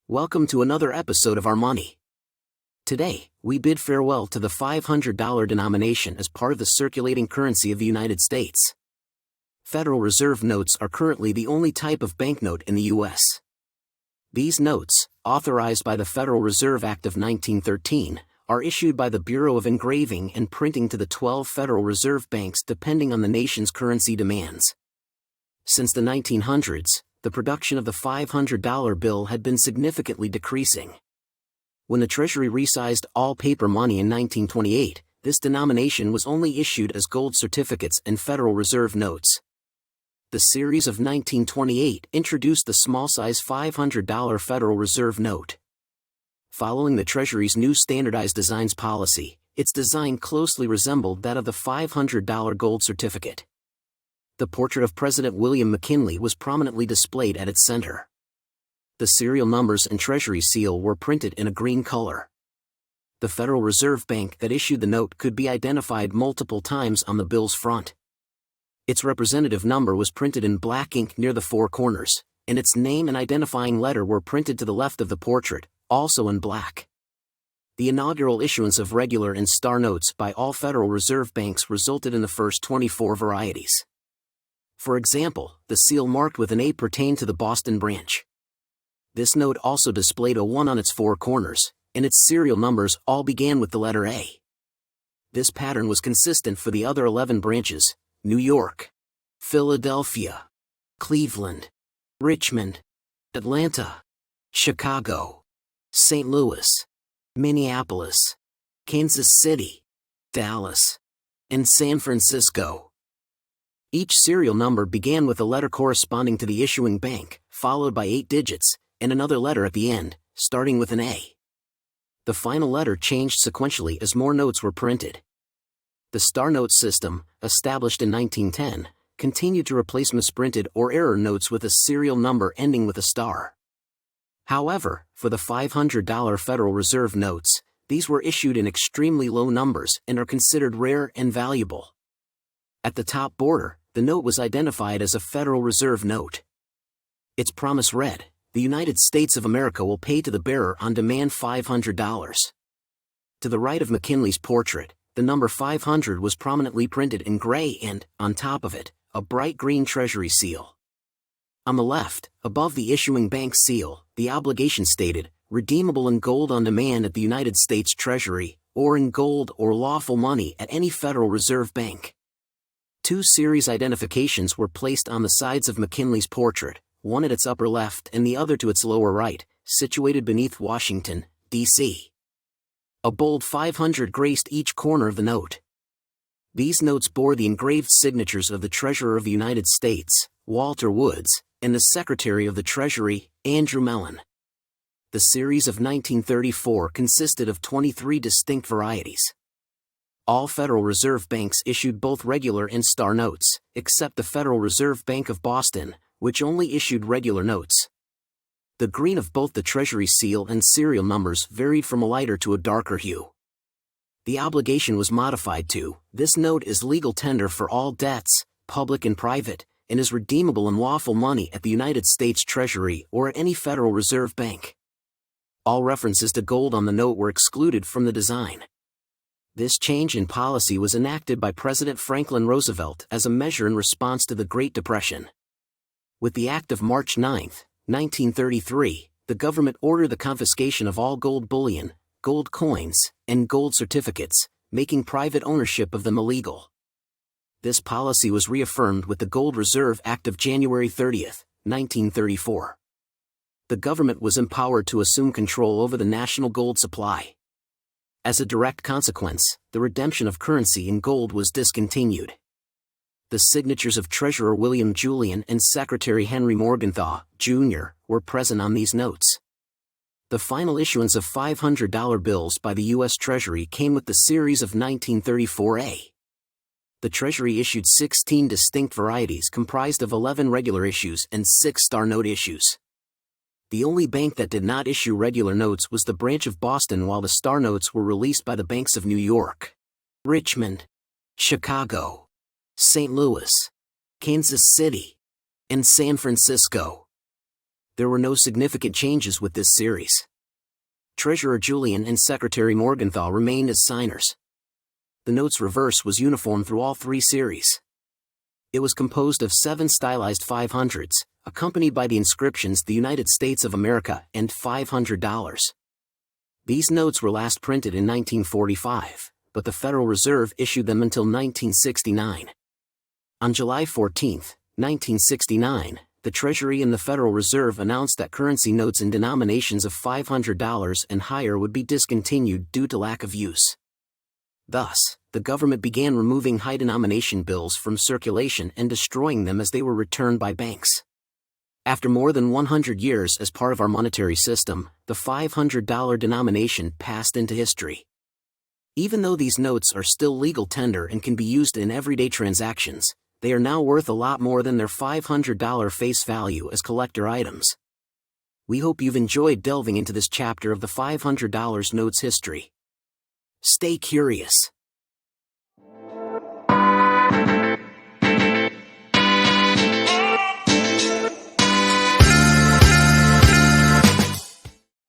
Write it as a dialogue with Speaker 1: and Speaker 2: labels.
Speaker 1: Welcome to another episode of Our Money. Today, we bid farewell to the $500 denomination as part of the circulating currency of the United States. Federal Reserve notes are currently the only type of banknote in the U.S. These notes, authorized by the Federal Reserve Act of 1913, are issued by the Bureau of Engraving and Printing to the 12 Federal Reserve banks depending on the nation's currency demands. Since the 1900s, the production of the $500 bill had been significantly decreasing. When the Treasury resized all paper money in 1928, this denomination was only issued as gold certificates and Federal Reserve notes. The series of 1928 introduced the small-size $500 Federal Reserve note. Following the Treasury's new standardized designs policy, its design closely resembled that of the $500 gold certificate. The portrait of President William McKinley was prominently displayed at its center. The serial numbers and Treasury seal were printed in a green color. The Federal Reserve Bank that issued the note could be identified multiple times on the bill's front. Its representative number was printed in black ink near the four corners, and its name and identifying letter were printed to the left of the portrait, also in black. The inaugural issuance of regular and star notes by all Federal Reserve banks resulted in the first 24 varieties. For example, the seal marked with an A pertained to the Boston branch. This note also displayed a 1 on its four corners, and its serial numbers all began with the letter A. This pattern was consistent for the other 11 branches: New York, Philadelphia, Cleveland, Richmond, Atlanta, Chicago, St. Louis, Minneapolis, Kansas City, Dallas, and San Francisco. Each serial number began with a letter corresponding to the issuing bank, followed by 8 digits, and another letter at the end, starting with an A. The final letter changed sequentially as more notes were printed. The star note system, established in 1910, continued to replace misprinted or error notes with a serial number ending with a star. However, for the $500 Federal Reserve notes, these were issued in extremely low numbers and are considered rare and valuable. At the top border, the note was identified as a Federal Reserve note. Its promise read, "The United States of America will pay to the bearer on demand $500. To the right of McKinley's portrait, the number 500 was prominently printed in gray and, on top of it, a bright green Treasury seal. On the left, above the issuing bank seal, the obligation stated, "Redeemable in gold on demand at the United States Treasury, or in gold or lawful money at any Federal Reserve bank." 2 series identifications were placed on the sides of McKinley's portrait, one at its upper left and the other to its lower right, situated beneath Washington, D.C. A bold 500 graced each corner of the note. These notes bore the engraved signatures of the Treasurer of the United States, Walter Woods, and the Secretary of the Treasury, Andrew Mellon. The series of 1934 consisted of 23 distinct varieties. All Federal Reserve banks issued both regular and star notes, except the Federal Reserve Bank of Boston, which only issued regular notes. The green of both the Treasury seal and serial numbers varied from a lighter to a darker hue. The obligation was modified to, "This note is legal tender for all debts, public and private, and is redeemable in lawful money at the United States Treasury or at any Federal Reserve bank." All references to gold on the note were excluded from the design. This change in policy was enacted by President Franklin Roosevelt as a measure in response to the Great Depression. With the Act of March 9, 1933, the government ordered the confiscation of all gold bullion, gold coins, and gold certificates, making private ownership of them illegal. This policy was reaffirmed with the Gold Reserve Act of January 30, 1934. The government was empowered to assume control over the national gold supply. As a direct consequence, the redemption of currency in gold was discontinued. The signatures of Treasurer William Julian and Secretary Henry Morgenthau, Jr., were present on these notes. The final issuance of $500 bills by the U.S. Treasury came with the series of 1934A. The Treasury issued 16 distinct varieties comprised of 11 regular issues and 6 star note issues. The only bank that did not issue regular notes was the branch of Boston, while the star notes were released by the banks of New York, Richmond, Chicago, St. Louis, Kansas City, and San Francisco. There were no significant changes with this series. Treasurer Julian and Secretary Morgenthau remained as signers. The note's reverse was uniform through all three series. It was composed of 7 stylized 500s, accompanied by the inscriptions "The United States of America" and $500. These notes were last printed in 1945, but the Federal Reserve issued them until 1969. On July 14, 1969, the Treasury and the Federal Reserve announced that currency notes in denominations of $500 and higher would be discontinued due to lack of use. Thus, the government began removing high-denomination bills from circulation and destroying them as they were returned by banks. After more than 100 years as part of our monetary system, the $500 denomination passed into history. Even though these notes are still legal tender and can be used in everyday transactions, they are now worth a lot more than their $500 face value as collector items. We hope you've enjoyed delving into this chapter of the $500 notes history. Stay curious.